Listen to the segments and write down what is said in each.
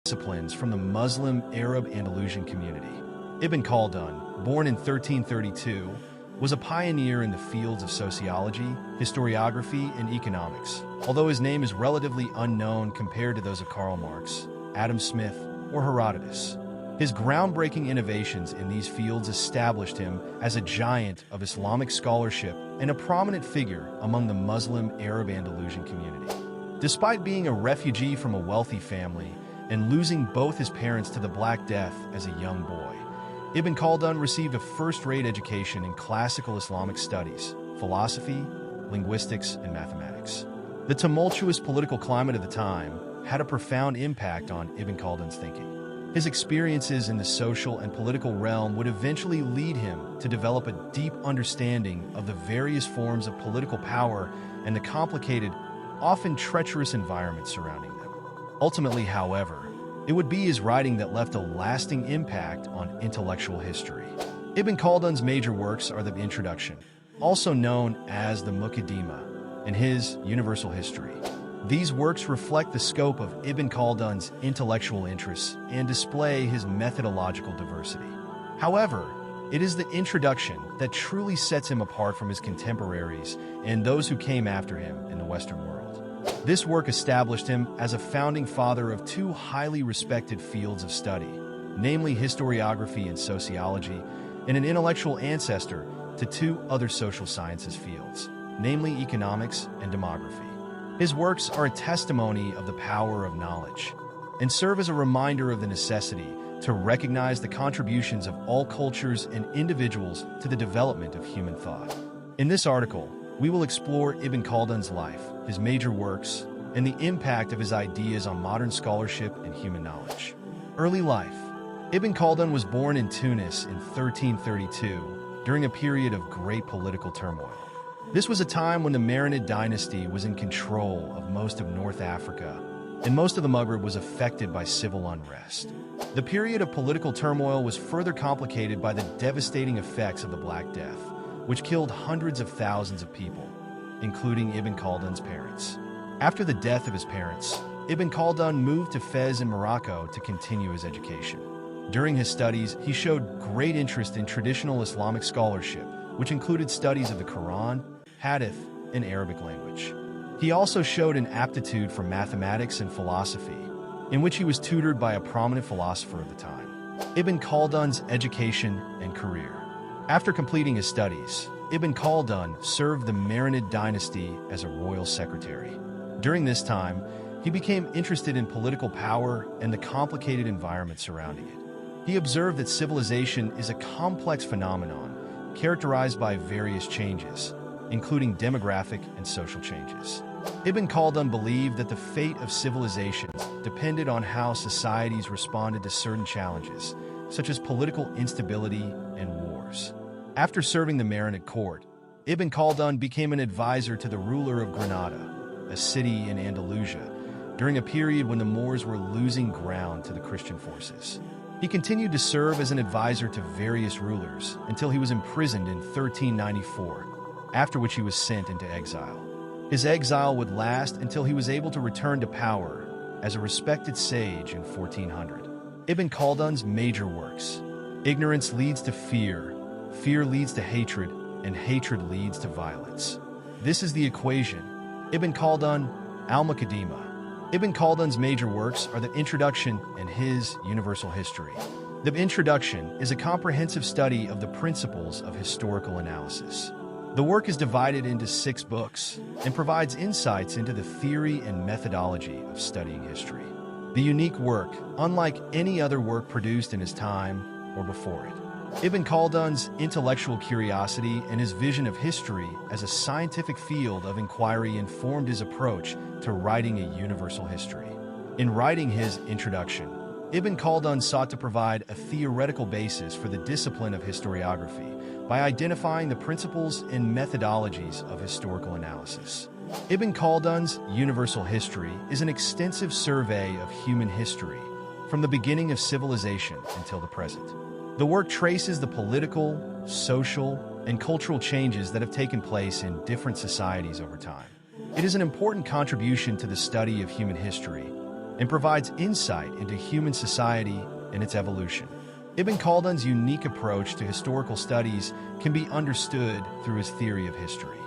disciplines from the Muslim Arab Andalusian community. Ibn Khaldun, born in 1332, was a pioneer in the fields of sociology, historiography, and economics, although his name is relatively unknown compared to those of Karl Marx, Adam Smith, or Herodotus. His groundbreaking innovations in these fields established him as a giant of Islamic scholarship and a prominent figure among the Muslim Arab Andalusian community. Despite being a refugee from a wealthy family and losing both his parents to the Black Death as a young boy, Ibn Khaldun received a first-rate education in classical Islamic studies, philosophy, linguistics, and mathematics. The tumultuous political climate of the time had a profound impact on Ibn Khaldun's thinking. His experiences in the social and political realm would eventually lead him to develop a deep understanding of the various forms of political power and the complicated, often treacherous environment surrounding them. Ultimately, however, it would be his writing that left a lasting impact on intellectual history. Ibn Khaldun's major works are the Introduction, also known as the Muqaddimah, and his Universal History. These works reflect the scope of Ibn Khaldun's intellectual interests and display his methodological diversity. However, it is the introduction that truly sets him apart from his contemporaries and those who came after him in the Western world. This work established him as a founding father of two highly respected fields of study, namely historiography and sociology, and an intellectual ancestor to two other social sciences fields, namely economics and demography. His works are a testimony of the power of knowledge and serve as a reminder of the necessity to recognize the contributions of all cultures and individuals to the development of human thought. In this article, we will explore Ibn Khaldun's life, his major works, and the impact of his ideas on modern scholarship and human knowledge. Early life. Ibn Khaldun was born in Tunis in 1332 during a period of great political turmoil. This was a time when the Marinid dynasty was in control of most of North Africa, and most of the Maghreb was affected by civil unrest. The period of political turmoil was further complicated by the devastating effects of the Black Death, which killed hundreds of thousands of people, including Ibn Khaldun's parents. After the death of his parents, Ibn Khaldun moved to Fez in Morocco to continue his education. During his studies, he showed great interest in traditional Islamic scholarship, which included studies of the Quran, Hadith, and Arabic language. He also showed an aptitude for mathematics and philosophy, in which he was tutored by a prominent philosopher of the time. Ibn Khaldun's education and career. After completing his studies, Ibn Khaldun served the Marinid dynasty as a royal secretary. During this time, he became interested in political power and the complicated environment surrounding it. He observed that civilization is a complex phenomenon characterized by various changes, including demographic and social changes. Ibn Khaldun believed that the fate of civilizations depended on how societies responded to certain challenges, such as political instability and wars. After serving the Marinid court, Ibn Khaldun became an advisor to the ruler of Granada, a city in Andalusia, during a period when the Moors were losing ground to the Christian forces. He continued to serve as an advisor to various rulers until he was imprisoned in 1394, after which he was sent into exile. His exile would last until he was able to return to power as a respected sage in 1400. Ibn Khaldun's major works. Ignorance leads to fear, fear leads to hatred, and hatred leads to violence. This is the equation. Ibn Khaldun, Al-Muqaddimah. Ibn Khaldun's major works are the Introduction and his Universal History. The Introduction is a comprehensive study of the principles of historical analysis. The work is divided into 6 books and provides insights into the theory and methodology of studying history. The unique work, unlike any other work produced in his time or before it. Ibn Khaldun's intellectual curiosity and his vision of history as a scientific field of inquiry informed his approach to writing a universal history. In writing his Introduction, Ibn Khaldun sought to provide a theoretical basis for the discipline of historiography by identifying the principles and methodologies of historical analysis. Ibn Khaldun's Universal History is an extensive survey of human history, from the beginning of civilization until the present. The work traces the political, social, and cultural changes that have taken place in different societies over time. It is an important contribution to the study of human history, and provides insight into human society and its evolution. Ibn Khaldun's unique approach to historical studies can be understood through his theory of history.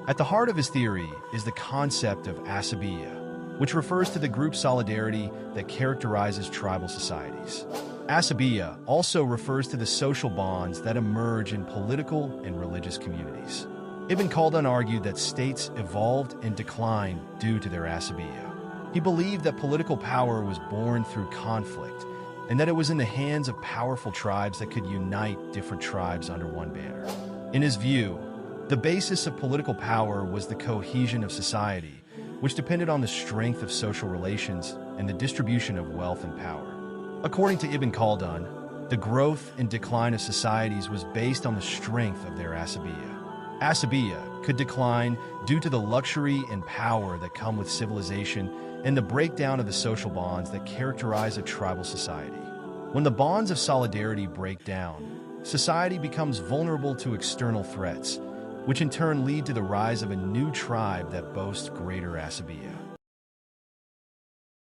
At the heart of his theory is the concept of asabiyyah, which refers to the group solidarity that characterizes tribal societies. Asabiyyah also refers to the social bonds that emerge in political and religious communities. Ibn Khaldun argued that states evolved and declined due to their asabiyyah. He believed that political power was born through conflict, and that it was in the hands of powerful tribes that could unite different tribes under one banner. In his view, the basis of political power was the cohesion of society, which depended on the strength of social relations and the distribution of wealth and power. According to Ibn Khaldun, the growth and decline of societies was based on the strength of their asabiyyah. Asabiyyah could decline due to the luxury and power that come with civilization and the breakdown of the social bonds that characterize a tribal society. When the bonds of solidarity break down, society becomes vulnerable to external threats, which in turn lead to the rise of a new tribe that boasts greater asabiyyah.